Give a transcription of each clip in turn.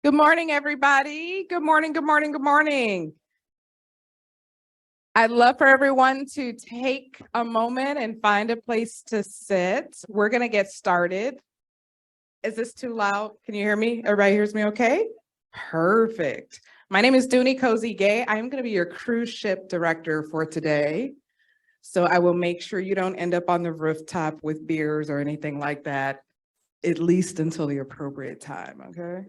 Good morning, everybody. Good morning, good morning, good morning. I'd love for everyone to take a moment and find a place to sit. We're going to get started. Is this too loud? Can you hear me? Everybody hears me okay? Perfect. My name is Dunni Cosey. I am going to be your cruise ship director for today. So I will make sure you don't end up on the rooftop with beers or anything like that, at least until the appropriate time, okay?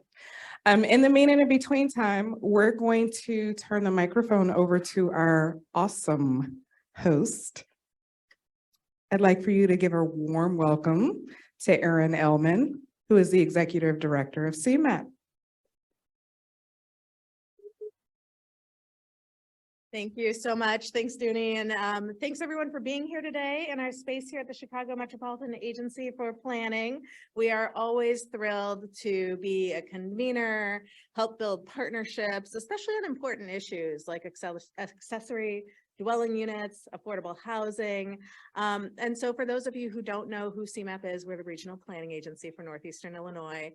In the mean and in between time, we're going to turn the microphone over to our awesome host. I'd like for you to give a warm welcome to Erin Aleman, who is the Executive Director of CMAP. Thank you so much. Thanks, Dunni. And thanks everyone for being here today in our space here at the Chicago Metropolitan Agency for Planning. We are always thrilled to be a convener, help build partnerships, especially on important issues like accessory dwelling units, affordable housing. And so for those of you who don't know who CMAP is, we're the regional planning agency for Northeastern Illinois.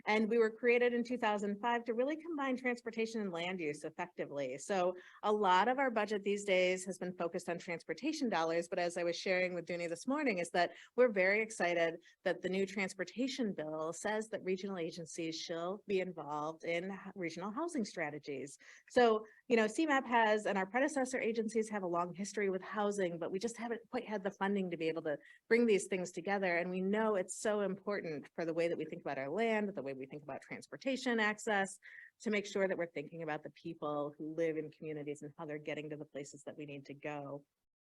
And we were created in 2005 to really combine transportation and land use effectively. So a lot of our budget these days has been focused on transportation dollars, but as I was sharing with Dunni this morning is that we're very excited that the new transportation bill says that regional agencies shall be involved in regional housing strategies. So, you know, CMAP has, and our predecessor agencies have a long history with housing, but we just haven't quite had the funding to be able to bring these things together. And we know it's so important for the way that we think about our land, the way we think about transportation access, to make sure that we're thinking about the people who live in communities and how they're getting to the places that we need to go.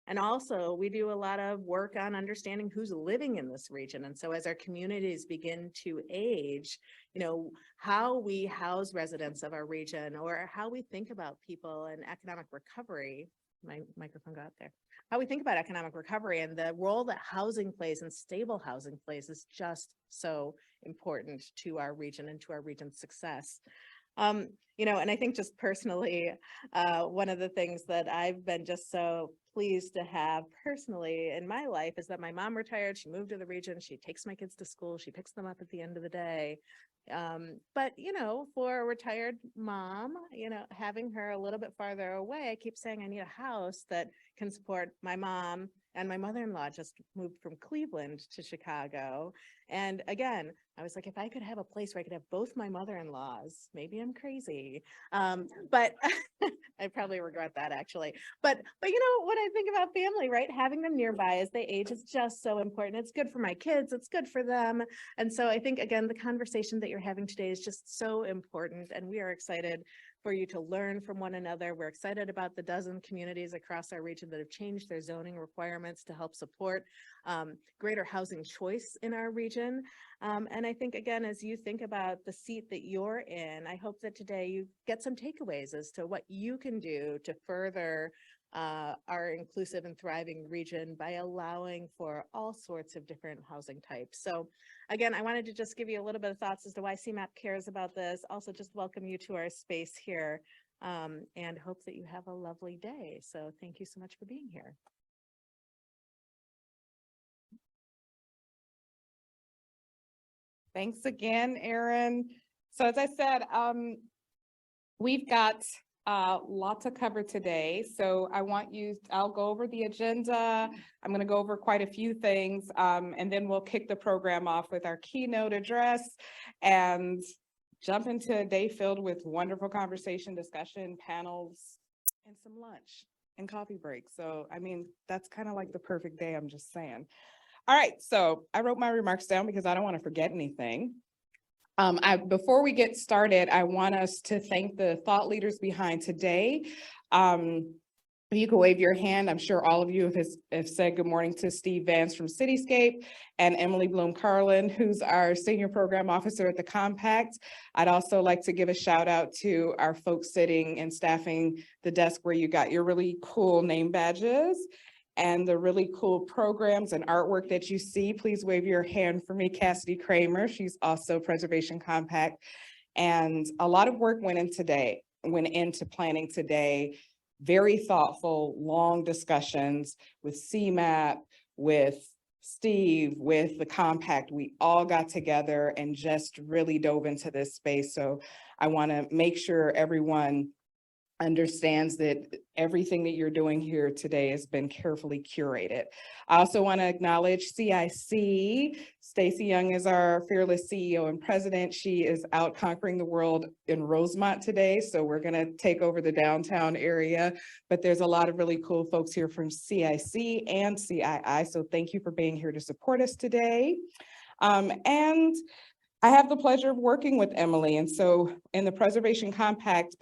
And also, we do a lot of work on understanding who's living in this region. And so as our communities begin to age, you know, how we house residents of our region or how we think about people and economic recovery, my microphone got there, how we think about economic recovery and the role that housing plays and stable housing plays is just so important to our region and to our region's success. You know, and I think just personally, one of the things that I've been just so pleased to have personally in my life is that my mom retired, she moved to the region, she takes my kids to school, she picks them up at the end of the day. But, you know, for a retired mom, you know, having her a little bit farther away, I keep saying I need a house that can support my mom. And my mother-in-law just moved from Cleveland to Chicago. And again, I was like, if I could have a place where I could have both my mother-in-laws, maybe I'm crazy. But I probably regret that actually. But you know, when I think about family, right? Having them nearby as they age is just so important. It's good for my kids. It's good for them. And so I think, again, the conversation that you're having today is just so important. And we are excited for you to learn from one another. We're excited about the dozen communities across our region that have changed their zoning requirements to help support greater housing choice in our region. And I think, again, as you think about the seat that you're in, I hope that today you get some takeaways as to what you can do to further our inclusive and thriving region by allowing for all sorts of different housing types. So again, I wanted to just give you a little bit of thoughts as to why CMAP cares about this. Also just welcome you to our space here and hope that you have a lovely day. So thank you so much for being here. Thanks again, Erin. So as I said, we've got lots to cover today. So I'll go over the agenda. I'm going to go over quite a few things, and then we'll kick the program off with our keynote address and jump into a day filled with wonderful conversation, discussion, panels, and some lunch and coffee breaks. So, I mean, that's kind of like the perfect day, I'm just saying. All right, so I wrote my remarks down because I don't want to forget anything. Before we get started, I want us to thank the thought leaders behind today. You can wave your hand. I'm sure all of you have said good morning to Steve Vance from Cityscape and Emily Bloom-Carlin, who's our Senior Program Officer at the Compact. I'd also like to give a shout out to our folks sitting and staffing the desk where you got your really cool name badges and the really cool programs and artwork that you see. Please wave your hand for me, Cassidy Kramer. She's also Preservation Compact. And a lot of work went into planning today. Very thoughtful, long discussions with CMAP, with Steve, with the compact, we all got together and just really dove into this space. So I want to make sure everyone understands that everything that you're doing here today has been carefully curated. I also want to acknowledge CIC. Stacy Young is our fearless CEO and president. She is out conquering the world in Rosemont today, so we're going to take over the downtown area. But there's a lot of really cool folks here from CIC and CII, so thank you for being here to support us today. And I have the pleasure of working with Emily, and so in the Preservation Compact,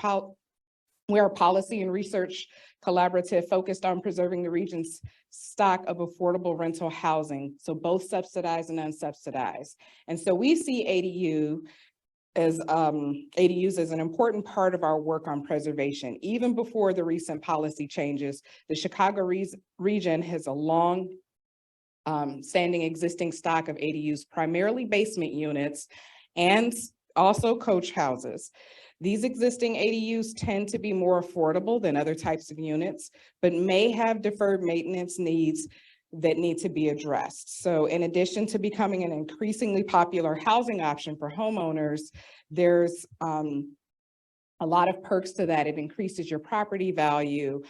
we're a policy and research collaborative focused on preserving the region's stock of affordable rental housing, so both subsidized and unsubsidized. And so we see ADUs as an important part of our work on preservation. Even before the recent policy changes, the Chicago region has a long standing existing stock of ADUs, primarily basement units and also coach houses. These existing ADUs tend to be more affordable than other types of units, but may have deferred maintenance needs that need to be addressed. So in addition to becoming an increasingly popular housing option for homeowners, there's a lot of perks to that. It increases your property value,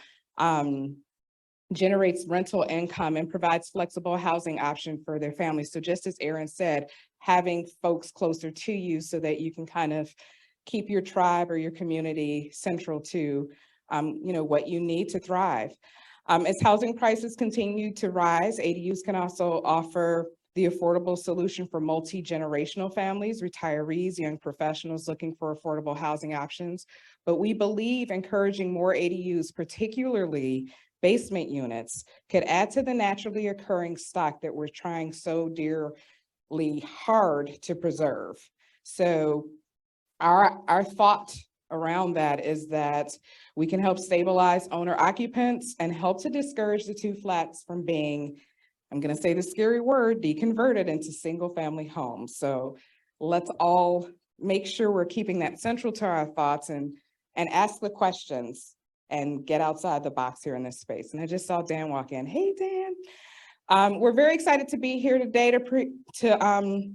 generates rental income, and provides flexible housing option for their families. So just as Erin said, having folks closer to you so that you can kind of keep your tribe or your community central to what you need to thrive. As housing prices continue to rise, ADUs can also offer the affordable solution for multi-generational families, retirees, young professionals looking for affordable housing options. But we believe encouraging more ADUs, particularly basement units, could add to the naturally occurring stock that we're trying so dearly hard to preserve. So our thought around that is that we can help stabilize owner occupants and help to discourage the two flats from being, I'm going to say the scary word, deconverted into single family homes. So let's all make sure we're keeping that central to our thoughts and ask the questions and get outside the box here in this space. And I just saw Dan walk in. Hey, Dan. We're very excited to be here today to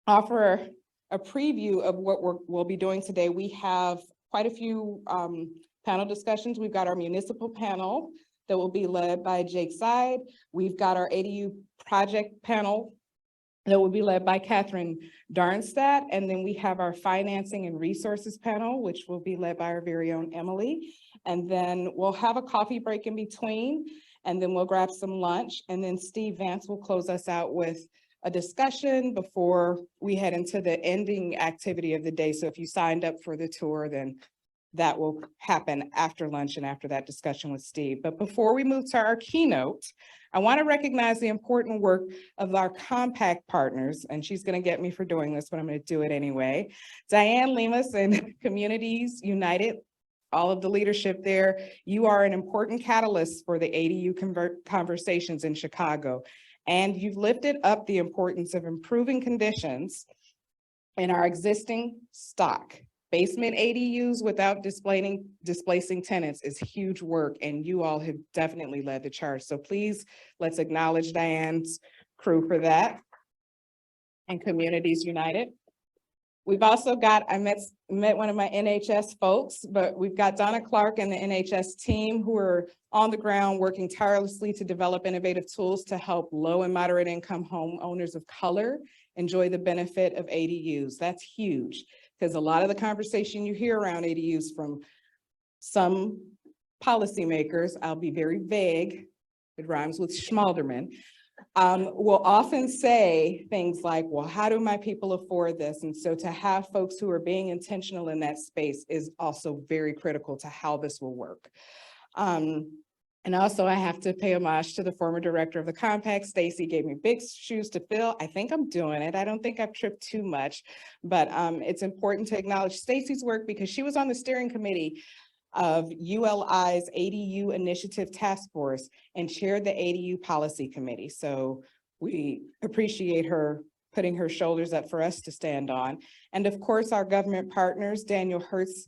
offer a preview of what we'll be doing today. We have quite a few panel discussions. We've got our municipal panel that will be led by Jake Side. We've got our ADU project panel that will be led by Catherine Darnstadt. And then we have our financing and resources panel, which will be led by our very own Emily. And then we'll have a coffee break in between, and then we'll grab some lunch. And then Steve Vance will close us out with a discussion before we head into the ending activity of the day. So if you signed up for the tour, then that will happen after lunch and after that discussion with Steve. But before we move to our keynote, I want to recognize the important work of our compact partners, and she's going to get me for doing this, but I'm going to do it anyway. Diane Lemus and Communities United, all of the leadership there, you are an important catalyst for the ADU conversations in Chicago. And you've lifted up the importance of improving conditions in our existing stock. Basement ADUs without displacing tenants is huge work, and you all have definitely led the charge. So please, let's acknowledge Diane's crew for that, and Communities United. We've also got, I met one of my NHS folks, but we've got Donna Clark and the NHS team who are on the ground working tirelessly to develop innovative tools to help low and moderate income homeowners of color enjoy the benefit of ADUs. That's huge, because a lot of the conversation you hear around ADUs from some policymakers, I'll be very vague, it rhymes with Schmalderman, will often say things like, well, how do my people afford this? And so to have folks who are being intentional in that space is also very critical to how this will work. And also I have to pay homage to the former director of the Compact. Stacy gave me big shoes to fill. I think I'm doing it. I don't think I've tripped too much, but it's important to acknowledge Stacy's work because she was on the steering committee of ULI's ADU Initiative Task Force and chaired the ADU Policy Committee. So we appreciate her putting her shoulders up for us to stand on. And of course, our government partners, Daniel Hertz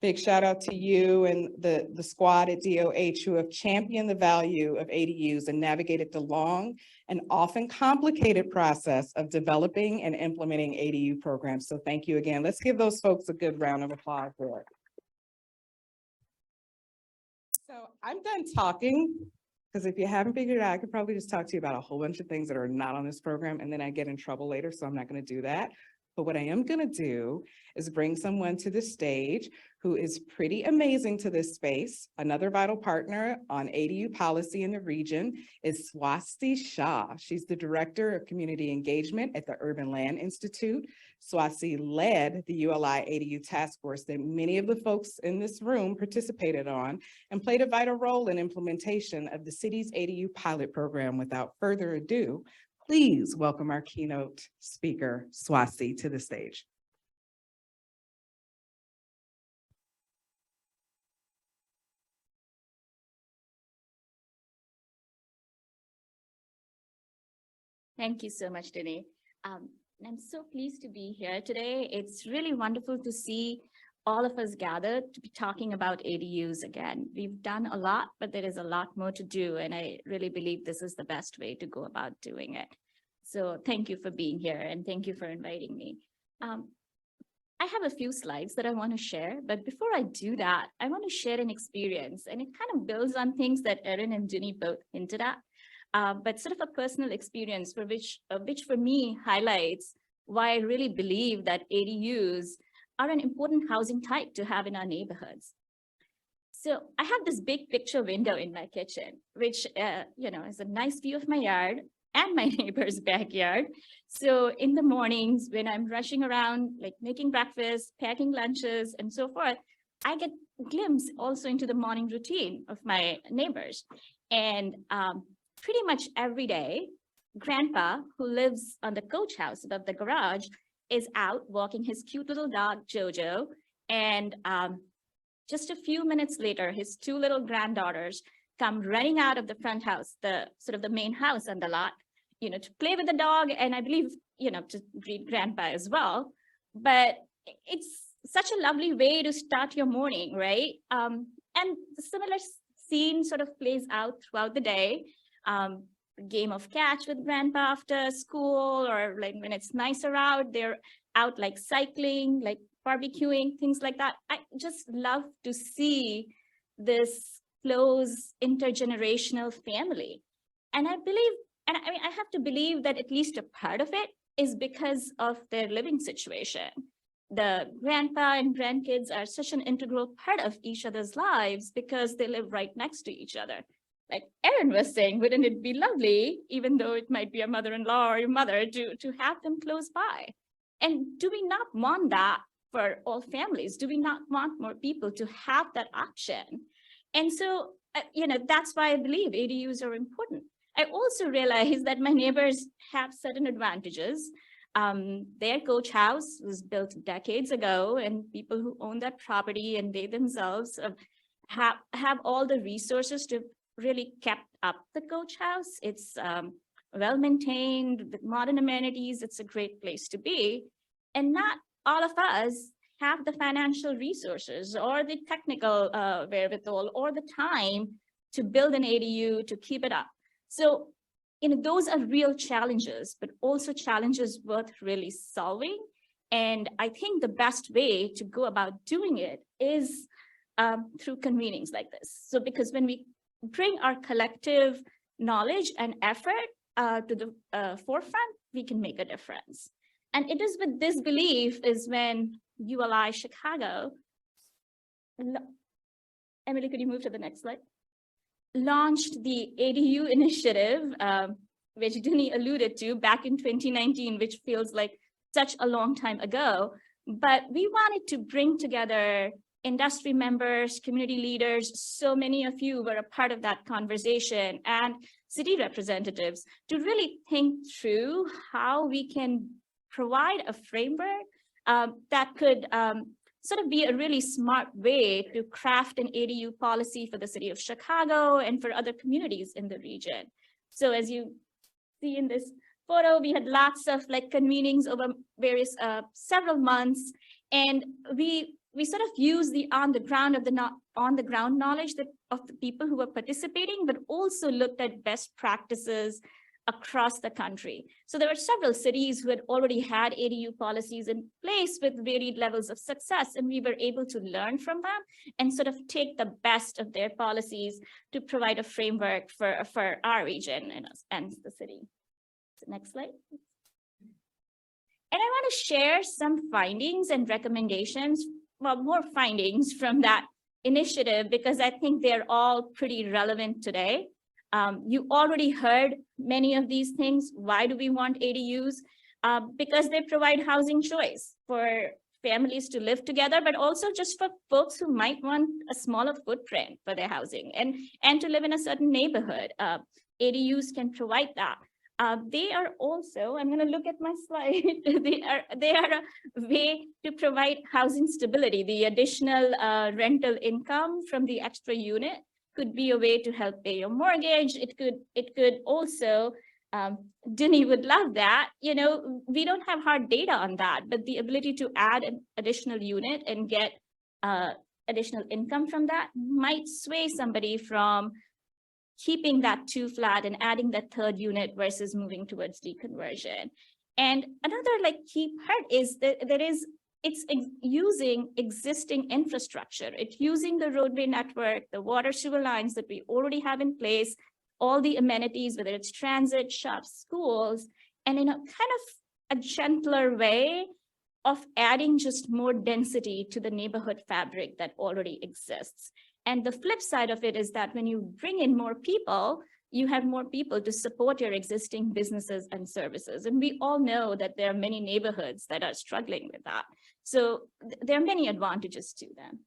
Big shout out to you and the squad at DOH who have championed the value of ADUs and navigated the long and often complicated process of developing and implementing ADU programs. So thank you again. Let's give those folks a good round of applause for it. So I'm done talking, because if you haven't figured it out, I could probably just talk to you about a whole bunch of things that are not on this program, and then I get in trouble later, so I'm not going to do that. But what I am going to do is bring someone to the stage who is pretty amazing to this space. Another vital partner on ADU policy in the region is Swasti Shah. She's the Director of Community Engagement at the Urban Land Institute. Swasti led the ULI ADU task force that many of the folks in this room participated on and played a vital role in implementation of the city's ADU pilot program. Without further ado, please welcome our keynote speaker, Swasti, to the stage. Thank you so much, Dunni. I'm so pleased to be here today. It's really wonderful to see all of us gathered to be talking about ADUs again. We've done a lot, but there is a lot more to do, and I really believe this is the best way to go about doing it. So thank you for being here, and thank you for inviting me. I have a few slides that I want to share, but before I do that, I want to share an experience, and it kind of builds on things that Erin and Dunni both hinted at. But sort of a personal experience which for me highlights why I really believe that ADUs are an important housing type to have in our neighborhoods. So I have this big picture window in my kitchen, which is a nice view of my yard and my neighbor's backyard. So in the mornings when I'm rushing around, like making breakfast, packing lunches, and so forth, I get a glimpse also into the morning routine of my neighbors. And pretty much every day, Grandpa, who lives on the coach house above the garage, is out walking his cute little dog, Jojo. And just a few minutes later, his two little granddaughters come running out of the front house, the main house on the lot, to play with the dog, and I believe, to greet Grandpa as well. But it's such a lovely way to start your morning, right? And the similar scene sort of plays out throughout the day. Game of catch with Grandpa after school, or like when it's nicer out, they're out like cycling, like barbecuing, things like that. I just love to see this close intergenerational family. And I believe, and I mean, I have to believe that at least a part of it is because of their living situation. The grandpa and grandkids are such an integral part of each other's lives because they live right next to each other. Like Erin was saying, wouldn't it be lovely, even though it might be a mother-in-law or your mother, to have them close by? And do we not want that for all families? Do we not want more people to have that option? And so, that's why I believe ADUs are important. I also realize that my neighbors have certain advantages. Their coach house was built decades ago, and people who own that property and they themselves have all the resources to really kept up the coach house. It's well maintained with modern amenities. It's a great place to be. And not all of us have the financial resources or the technical wherewithal or the time to build an ADU to keep it up. So, those are real challenges, but also challenges worth really solving. And I think the best way to go about doing it is through convenings like this. So because when we bring our collective knowledge and effort to the forefront, we can make a difference. And it is with this belief is when ULI Chicago, Emily, could you move to the next slide? Launched the ADU initiative, which Dunni alluded to back in 2019, which feels like such a long time ago. But we wanted to bring together industry members, community leaders, so many of you were a part of that conversation, and city representatives to really think through how we can provide a framework that could sort of be a really smart way to craft an ADU policy for the city of Chicago and for other communities in the region. So as you see in this photo, we had lots of like convenings over various several months, and we we sort of use the on the ground knowledge of the people who were participating, but also looked at best practices across the country. So there were several cities who had already had ADU policies in place with varied levels of success, and we were able to learn from them and sort of take the best of their policies to provide a framework for our region and the city. So next slide. And I want to share some findings and recommendations, well, more findings from that initiative, because I think they're all pretty relevant today. You already heard many of these things. Why do we want ADUs? Because they provide housing choice for families to live together, but also just for folks who might want a smaller footprint for their housing and to live in a certain neighborhood. ADUs can provide that. They are also, I'm going to look at my slide, they are a way to provide housing stability. The additional rental income from the extra unit could be a way to help pay your mortgage. It could also, Dunni would love that. You know, we don't have hard data on that, but the ability to add an additional unit and get additional income from that might sway somebody from keeping that 2 flat and adding that 3rd unit versus moving towards deconversion. And another key part is that it's using existing infrastructure. It's using the roadway network, the water sewer lines that we already have in place, all the amenities, whether it's transit, shops, schools, and in a kind of a gentler way of adding just more density to the neighborhood fabric that already exists. And the flip side of it is that when you bring in more people, you have more people to support your existing businesses and services. And we all know that there are many neighborhoods that are struggling with that. So there are many advantages to them.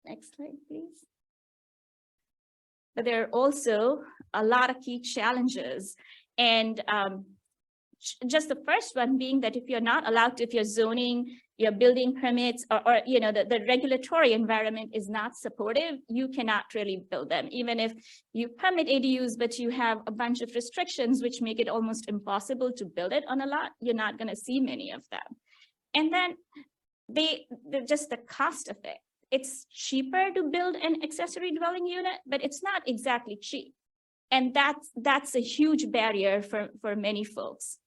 Next slide, please. But there are also a lot of key challenges. And just the first one being that if you're not allowed to, if you're zoning, your building permits, or you know, the regulatory environment is not supportive, you cannot really build them. Even if you permit ADUs, but you have a bunch of restrictions, which make it almost impossible to build it on a lot, you're not going to see many of them. And then just the cost of it. It's cheaper to build an accessory dwelling unit, but it's not exactly cheap. And that's a huge barrier for many folks.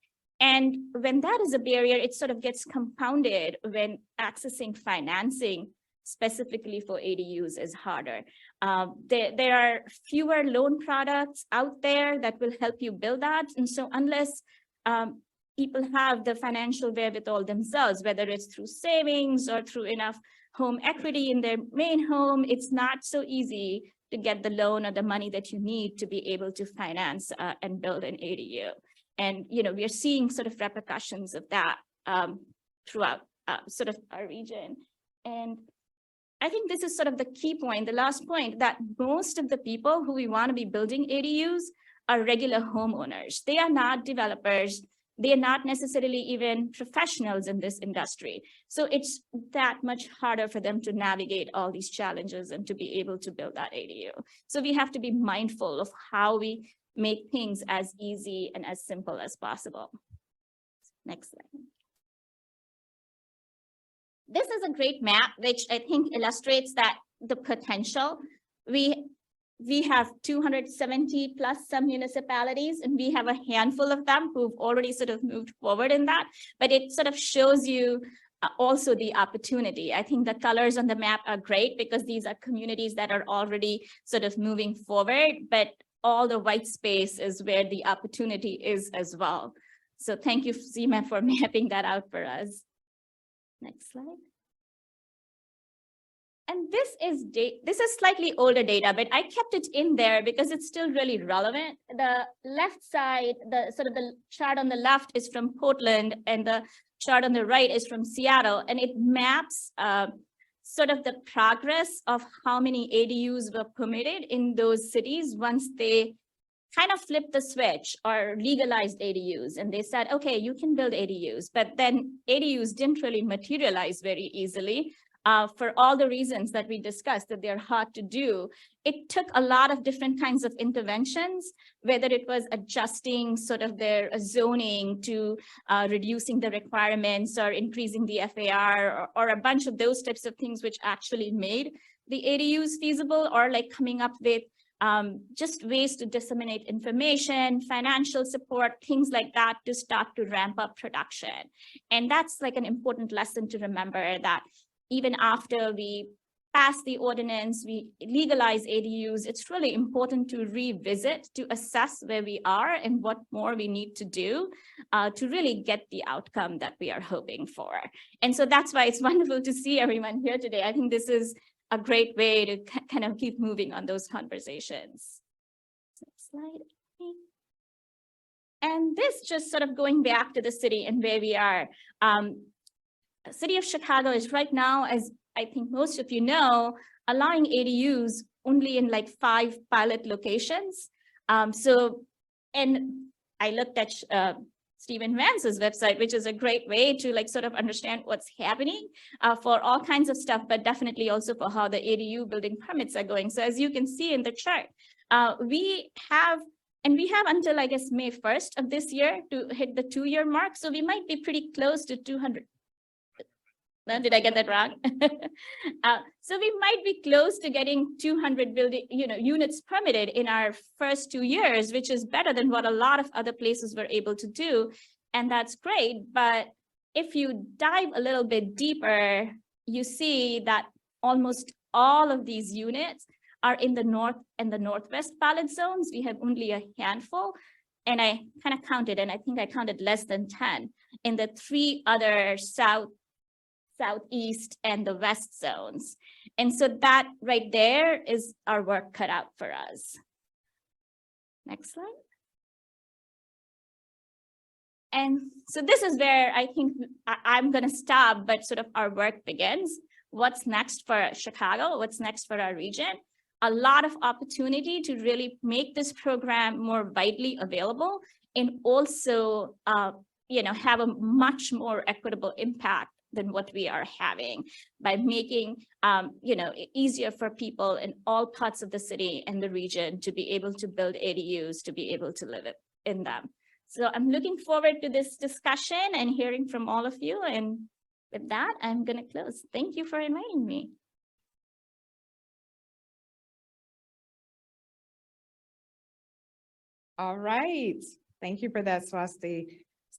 And when that is a barrier, it sort of gets compounded when accessing financing specifically for ADUs is harder. There are fewer loan products out there that will help you build that. And so unless people have the financial wherewithal themselves, whether it's through savings or through enough home equity in their main home, it's not so easy to get the loan or the money that you need to be able to finance and build an ADU. And, you know, we are seeing sort of repercussions of that throughout sort of our region. And I think this is sort of the key point, the last point, that most of the people who we want to be building ADUs are regular homeowners. They are not developers. They are not necessarily even professionals in this industry. So it's that much harder for them to navigate all these challenges and to be able to build that ADU. So we have to be mindful of how we make things as easy and as simple as possible. Next slide. This is a great map, which I think illustrates that the potential. We have 270 plus some municipalities, and we have a handful of them who've already sort of moved forward in that, but it sort of shows you also the opportunity. I think the colors on the map are great because these are communities that are already sort of moving forward, but all the white space is where the opportunity is as well. So thank you, CMAP, for mapping that out for us. Next slide. And this is slightly older data, but I kept it in there because it's still really relevant. The left side, the sort of the chart on the left is from Portland, and the chart on the right is from Seattle, and it maps sort of the progress of how many ADUs were permitted in those cities once they kind of flipped the switch or legalized ADUs. And they said, okay, you can build ADUs, but then ADUs didn't really materialize very easily for all the reasons that we discussed, that they're hard to do. It took a lot of different kinds of interventions, whether it was adjusting sort of their zoning to reducing the requirements or increasing the FAR or a bunch of those types of things which actually made the ADUs feasible, or like coming up with just ways to disseminate information, financial support, things like that to start to ramp up production. And that's like an important lesson to remember, that even after we pass the ordinance, we legalize ADUs, it's really important to revisit, to assess where we are and what more we need to do to really get the outcome that we are hoping for. And so that's why it's wonderful to see everyone here today. I think this is a great way to kind of keep moving on those conversations. Next slide. And this just sort of going back to the city and where we are. The city of Chicago is right now, as I think most of you know, allowing ADUs only in like 5 pilot locations. And I looked at Stephen Vance's website, which is a great way to like sort of understand what's happening for all kinds of stuff, but definitely also for how the ADU building permits are going. So as you can see in the chart, we have until I guess May 1st of this year to hit the 2-year mark. So we might be pretty close to 200. Did I get that wrong? So we might be close to getting 200 building, units permitted in our first 2 years, which is better than what a lot of other places were able to do. And that's great. But if you dive a little bit deeper, you see that almost all of these units are in the north and the northwest pilot zones. We have only a handful. And I kind of counted, and I think I counted less than 10 in the 3 other southeast and the west zones. And so that right there is our work cut out for us. Next slide. And so this is where I think I'm going to stop, but sort of our work begins. What's next for Chicago? What's next for our region? A lot of opportunity to really make this program more widely available and also, have a much more equitable impact than what we are having by making, easier for people in all parts of the city and the region to be able to build ADUs, to be able to live in them. So I'm looking forward to this discussion and hearing from all of you. And with that, I'm going to close. Thank you for inviting me. All right. Thank you for that, Swasti.